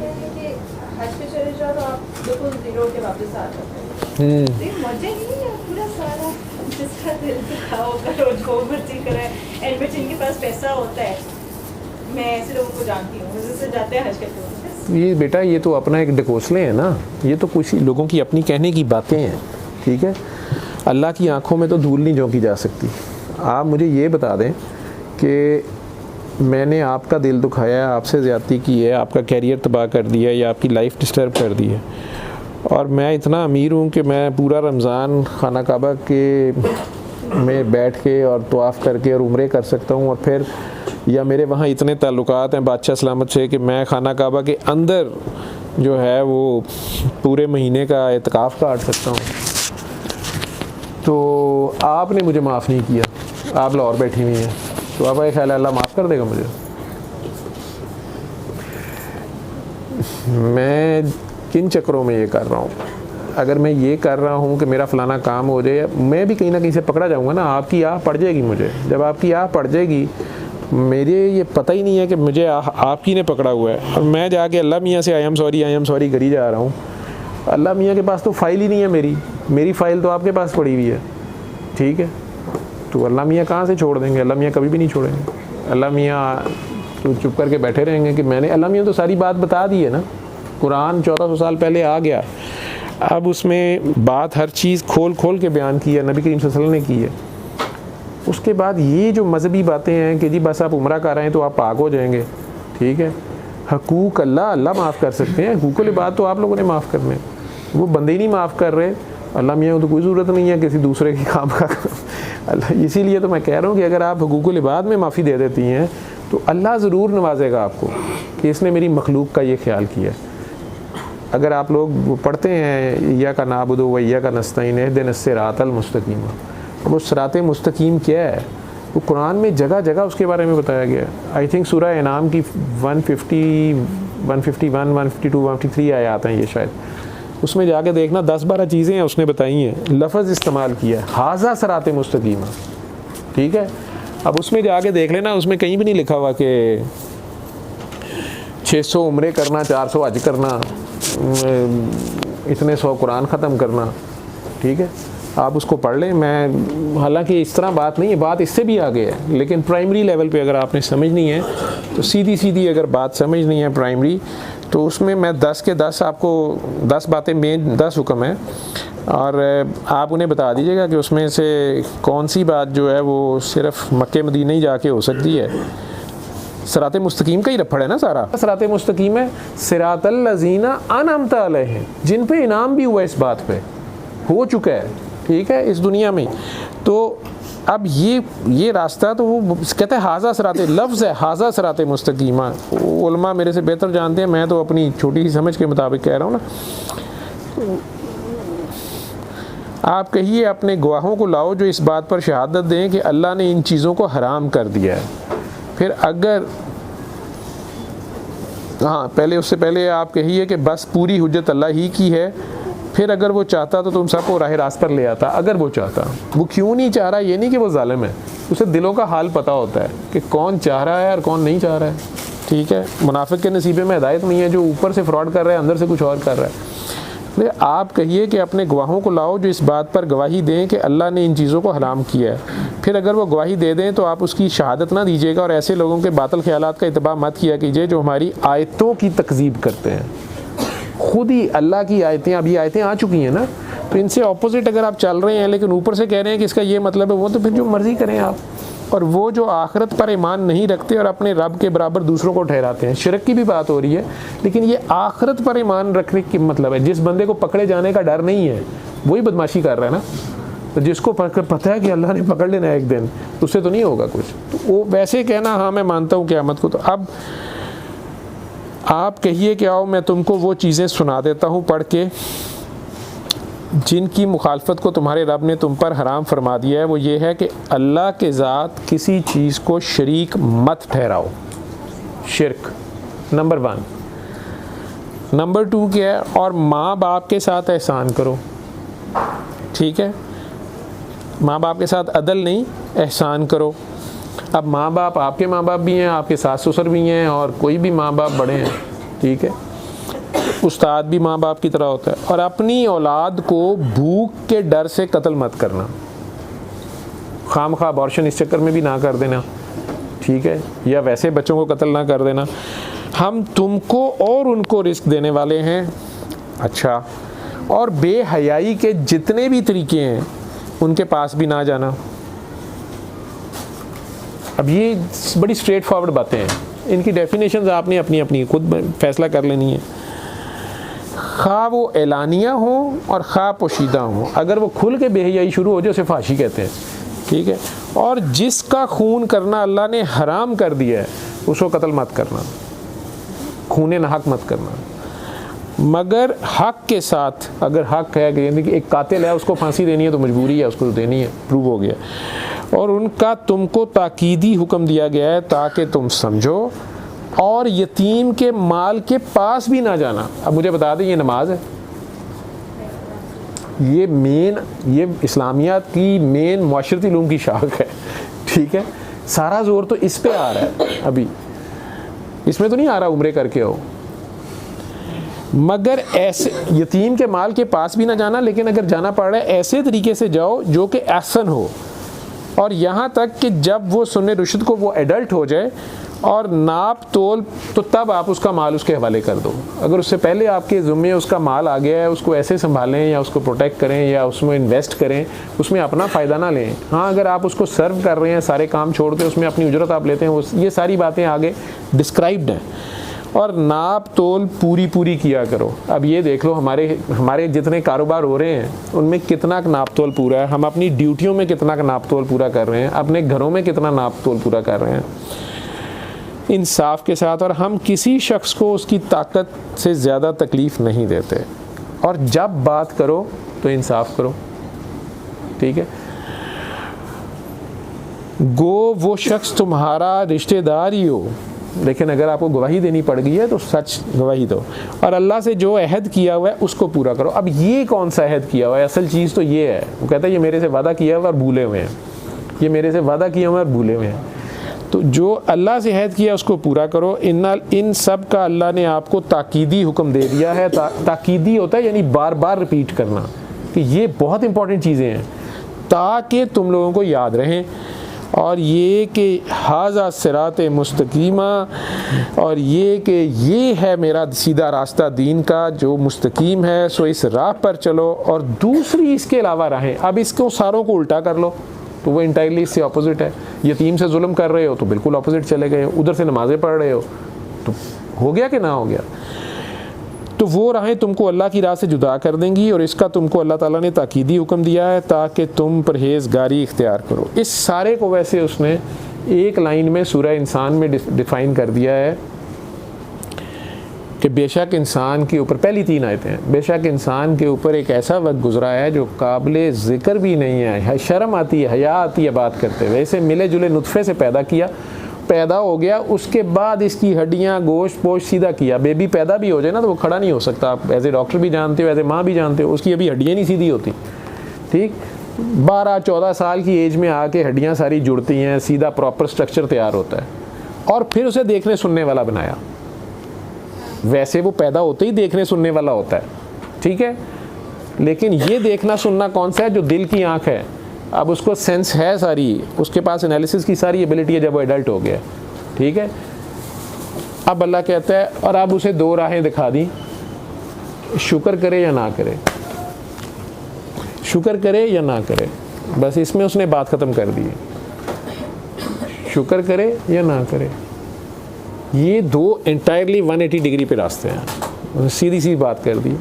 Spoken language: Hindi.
क्या है कि हज पे चले जाओ तो आप बिल्कुल जीरो के वापस आ जाते हैं। तो ये मजे नहीं है पूरा सारा जिसका दिल दिखाओ करो जो मर्जी करे। एंड में जिनके पास पैसा होता है, मैं ऐसे लोगों को जानती हूँ जिससे जाते हैं हज करते ये बेटा ये तो अपना एक ढकोसले है ना, ये तो कुछ लोगों की अपनी कहने की बातें हैं, ठीक है। अल्लाह की आंखों में तो धूल नहीं झोंकी जा सकती। आप मुझे ये बता दें कि मैंने आपका दिल दुखाया, आपसे ज़्यादती की है, आपका कैरियर तबाह कर दिया या आपकी लाइफ डिस्टर्ब कर दी है, और मैं इतना अमीर हूँ कि मैं पूरा रमज़ान खाना काबा के में बैठ के और तवाफ़ करके और उम्रे कर सकता हूँ, और फिर या मेरे वहाँ इतने ताल्लुकात हैं बादशाह सलामत से कि मैं खाना काबा के अंदर जो है वो पूरे महीने का एतकाफ़ काट सकता हूँ। तो आपने मुझे माफ़ नहीं किया, आप लाहौर बैठी हुई हैं, तो आपका ये ख्याल है अल्लाह माफ़ कर देगा मुझे? मैं किन चक्रों में ये कर रहा हूँ? अगर मैं ये कर रहा हूँ कि मेरा फ़लाना काम हो जाए, मैं भी कहीं ना कहीं से पकड़ा जाऊँगा ना। आपकी आह पड़ जाएगी मुझे, जब आपकी आह पड़ जाएगी मेरे ये पता ही नहीं है कि मुझे आपकी ने पकड़ा हुआ है, और मैं जाके अल्लाह मियाँ से आई एम सॉरी करी जा रहा हूँ। अल्लाह मियाँ के पास तो फ़ाइल ही नहीं है मेरी फ़ाइल तो आपके पास पड़ी हुई है, ठीक है। तो अल्लाह मियाँ कहाँ से छोड़ देंगे? अल्लाह मियाँ कभी भी नहीं छोड़ेंगे। अल्लाह मियाँ तो चुप करके बैठे रहेंगे कि मैंने, अल्लाह मियाँ तो सारी बात बता दी है ना। कुरान 1400 साल पहले आ गया, अब उसमें बात हर चीज़ खोल खोल के बयान की है, नबी करीम सल्लल्लाहु अलैहि वसल्लम ने की है। उसके बाद ये जो मजहबी बातें हैं कि जी बस आप उम्रा कर रहे हैं तो आप पाक हो जाएंगे, ठीक है। हकूक़ अल्लाह माफ़ कर सकते हैं, हकूक़ुल इबाद तो आप लोगों ने माफ़ करने, वो बंदे ही नहीं माफ़ कर रहे। अल्लाह मियाँ को तो कोई ज़रूरत नहीं है किसी दूसरे के काम का। अल्लाह, इसीलिए तो मैं कह रहा हूँ कि अगर आप हकूक़ुल इबाद में माफ़ी दे देती हैं तो अल्लाह ज़रूर नवाजेगा आपको कि इसने मेरी मखलूक का ये ख्याल किया। अगर आप लोग पढ़ते हैं या का नाबुदु व या का नस्तईन इहदिनस सिरातल मुस्तकीम, वो सिरात मुस्तकीम क्या है? वो कुरान में जगह जगह उसके बारे में बताया गया है। आई थिंक सूरह इनाम की 150, 151, 152, 153 आयात हैं ये शायद। उसमें जाके देखना 10-12 चीज़ें हैं उसने बताई हैं, लफ्ज़ इस्तेमाल किया है, हाजा सिरात मुस्तकीम, ठीक है। अब उसमें जाके देख लेना, उसमें कहीं भी नहीं लिखा हुआ कि 600 उम्रे करना, 400 हज करना, इतने 100 कुरान ख़त्म करना, ठीक है। आप उसको पढ़ लें। मैं हालांकि इस तरह बात नहीं है, बात इससे भी आगे है, लेकिन प्राइमरी लेवल पे अगर आपने समझनी है तो सीधी अगर बात समझनी है प्राइमरी, तो उसमें मैं 10 के 10 आपको 10 बातें मेन 10 हुक्म है, और आप उन्हें बता दीजिएगा कि उसमें से कौन सी बात जो है वो सिर्फ मक्के मदीने ही जाके हो सकती है। सिरात मुस्तकीम का ही रफड़ है ना सारा। सिरात मुस्तकीम है सिरातल लज़ीना अनअमत अलैहिम, जिन पे इनाम भी हुआ, इस बात पे हो चुका है, ठीक है, इस दुनिया में। तो अब ये रास्ता तो वो कहते हैं हाजा सिरात, लफ्ज़ है हाजा सिरात मुस्तकीमा। उलमा मेरे से बेहतर जानते हैं, मैं तो अपनी छोटी सी समझ के मुताबिक कह रहा हूँ ना। तो आप कहिए अपने गवाहों को लाओ जो इस बात पर शहादत दें कि अल्लाह ने इन चीज़ों को हराम कर दिया है। फिर अगर पहले उससे पहले आप कहिए कि बस पूरी हुज्जत अल्लाह ही की है। फिर अगर वो चाहता तो तुम सबको राह रास्त पर ले आता, अगर वो चाहता। वो क्यों नहीं चाह रहा, ये नहीं कि वो जालिम है, उसे दिलों का हाल पता होता है कि कौन चाह रहा है और कौन नहीं चाह रहा है, ठीक है। मुनाफिक के नसीबे में हिदायत नहीं है, जो ऊपर से फ्रॉड कर रहा है अंदर से कुछ और कर रहा है। आप कहिए कि अपने गवाहों को लाओ जो इस बात पर गवाही दें कि अल्लाह ने इन चीज़ों को हराम किया है। फिर अगर वो गवाही दे दें तो आप उसकी शहादत ना दीजिएगा, और ऐसे लोगों के बातिल ख्यालात का इत्बा मत किया कीजिए जो हमारी आयतों की तकज़ीब करते हैं। खुद ही अल्लाह की आयतें, अभी आयतें आ चुकी हैं ना, तो इनसे ऑपोजिट अगर आप चल रहे हैं लेकिन ऊपर से कह रहे हैं कि इसका ये मतलब है वो, तो फिर जो मर्ज़ी करें आप। और वो जो आखिरत पर ईमान नहीं रखते और अपने रब के बराबर दूसरों को ठहराते हैं, शिरक की भी बात हो रही है, लेकिन ये आखिरत पर ईमान रखने की मतलब है। जिस बंदे को पकड़े जाने का डर नहीं है वही बदमाशी कर रहा है ना। तो जिसको पता है कि अल्लाह ने पकड़ लेना है एक दिन, उससे तो नहीं होगा कुछ, तो वो वैसे कहना हाँ मैं मानता हूँ क़यामत को। तो अब आप कहिए कि आओ मैं तुमको वो चीज़ें सुना देता हूँ पढ़ के जिनकी मुखालफत को तुम्हारे रब ने तुम पर हराम फरमा दिया है। वो ये है कि अल्लाह के ज़ात किसी चीज़ को शरीक मत ठहराओ, शिरक नंबर 1। नंबर 2 क्या है, और माँ बाप के साथ एहसान करो, ठीक है। माँ बाप के साथ अदल नहीं, एहसान करो। अब माँ बाप, आपके माँ बाप भी हैं, आपके सास ससुर भी हैं, और कोई भी माँ बाप बड़े हैं, ठीक है। उस्ताद भी माँ बाप की तरह होता है। और अपनी औलाद को भूख के डर से कत्ल मत करना, खामखा अबॉर्शन इस चक्कर में भी ना कर देना, ठीक है, या वैसे बच्चों को कत्ल ना कर देना। हम तुमको और उनको रिस्क देने वाले हैं। अच्छा, और बेहयाई के जितने भी तरीके हैं उनके पास भी ना जाना। अब ये बड़ी स्ट्रेट फॉरवर्ड बातें हैं, इनकी डेफिनेशंस आपने अपनी अपनी खुद फैसला कर लेनी है। खा वो एलानिया हो और खा पोशीदा हो, अगर वो खुल के बेहयाई शुरू हो जाए उसे फाशी कहते हैं, ठीक है। और जिसका खून करना अल्लाह ने हराम कर दिया है उसको कत्ल मत करना, खून नाहक मत करना, मगर हक के साथ। अगर हक है कि एक कातिल है उसको फांसी देनी है तो मजबूरी है, उसको देनी है, प्रूव हो गया। और उनका तुमको ताकीदी हुक्म दिया गया है ताकि तुम समझो, और यतीम के माल के पास भी ना जाना। अब मुझे बता दें, ये नमाज है, ये मेन, ये इस्लामियात की मेन मुआशरती उलूम की शाख है, ठीक है। सारा जोर तो इस पे आ रहा है, अभी इसमें तो नहीं आ रहा उम्रे करके हो। मगर ऐसे यतीम के माल के पास भी ना जाना, लेकिन अगर जाना पड़ रहा है ऐसे तरीके से जाओ जो कि एहसन हो, और यहाँ तक कि जब वो सुन्ने रुशद को वो एडल्ट हो जाए और नाप तोल, तो तब आप उसका माल उसके हवाले कर दो। अगर उससे पहले आपके ज़िम्मे उसका माल आ गया है, उसको ऐसे संभालें या उसको प्रोटेक्ट करें या उसमें इन्वेस्ट करें, उसमें अपना फ़ायदा ना लें। हाँ, अगर आप उसको सर्व कर रहे हैं, सारे काम छोड़ के उसमें अपनी उजरत आप लेते हैं, ये सारी बातें आगे डिस्क्राइब्ड हैं। और नाप तोल पूरी किया करो। अब ये देख लो, हमारे जितने कारोबार हो रहे हैं उनमें कितना नाप तोल पूरा है, हम अपनी ड्यूटियों में कितना नाप तोल पूरा कर रहे हैं, अपने घरों में कितना नाप तोल पूरा कर रहे हैं इंसाफ के साथ। और हम किसी शख्स को उसकी ताकत से ज़्यादा तकलीफ़ नहीं देते। और जब बात करो तो इंसाफ करो, ठीक है। गो वो शख्स तुम्हारा रिश्तेदार ही हो, लेकिन अगर आपको गवाही देनी पड़ गई है तो सच गवाही दो। और अल्लाह से जो अहद किया हुआ है उसको पूरा करो। अब ये कौन सा अहद किया हुआ है? असल चीज़ तो ये है, वो कहता है ये मेरे से वादा किया हुआ और भूले हुए हैं, ये मेरे से वादा किया हुआ और भूले हुए हैं। तो जो अल्लाह से अहद किया उसको पूरा करो। इन सब का अल्लाह ने आपको ताकीदी हुक्म दे दिया है। ताकीदी होता है यानी बार बार रिपीट करना कि ये बहुत इंपॉर्टेंट चीज़ें हैं ताकि तुम लोगों को याद रहें। और ये कि हाज़ा सिरात मुस्तकीमा, और ये कि ये है मेरा सीधा रास्ता दीन का जो मुस्तकीम है, सो इस राह पर चलो। और दूसरी इसके अलावा राहें, अब इसको सारों को उल्टा कर लो तो वो इंटायरली इससे ऑपोजिट है। यतीम से जुल्म कर रहे हो तो बिल्कुल ऑपोजिट चले गए, उधर से नमाज़ें पढ़ रहे हो तो हो गया कि ना हो गया। तो वो राहें तुमको अल्लाह की राह से जुदा कर देंगी, और इसका तुमको अल्लाह ताला ने ताकीदी हुक्म दिया है ताकि तुम परहेज़गारी इख्तियार करो। इस सारे को वैसे उसने एक लाइन में सूरह इंसान में डिफ़ाइन कर दिया है कि बेशक इंसान के ऊपर, पहली 3 आयतें हैं, बेशक इंसान के ऊपर एक ऐसा वक्त गुजरा है जो काबिल ज़िक्र भी नहीं है, शर्म आती है, हया आती है बात करते हुए। इसे मिले जुले नुतफ़े से पैदा हो गया, उसके बाद इसकी हड्डियाँ गोश्त पोश सीधा किया। बेबी पैदा भी हो जाए ना तो वो खड़ा नहीं हो सकता, आप एज ए डॉक्टर भी जानते हो, एज ए माँ भी जानते हो, उसकी अभी हड्डियाँ नहीं सीधी होती, ठीक। 12-14 साल की एज में आके हड्डियाँ सारी जुड़ती हैं, सीधा प्रॉपर स्ट्रक्चर तैयार होता है, और फिर उसे देखने सुनने वाला बनाया। वैसे वो पैदा होते ही देखने सुनने वाला होता है, ठीक है, लेकिन ये देखना सुनना कौन सा है? जो दिल की आँख है। अब उसको सेंस है सारी, उसके पास एनालिसिस की सारी एबिलिटी है जब वो एडल्ट हो गया, ठीक है। अब अल्लाह कहता है, और अब उसे 2 राहें दिखा दी, शुक्र करे या ना करे, शुक्र करे या ना करे, बस इसमें उसने बात ख़त्म कर दी, शुक्र करे या ना करे। ये 2 एंटायरली 180 डिग्री पे रास्ते हैं, सीधी सी बात कर दी।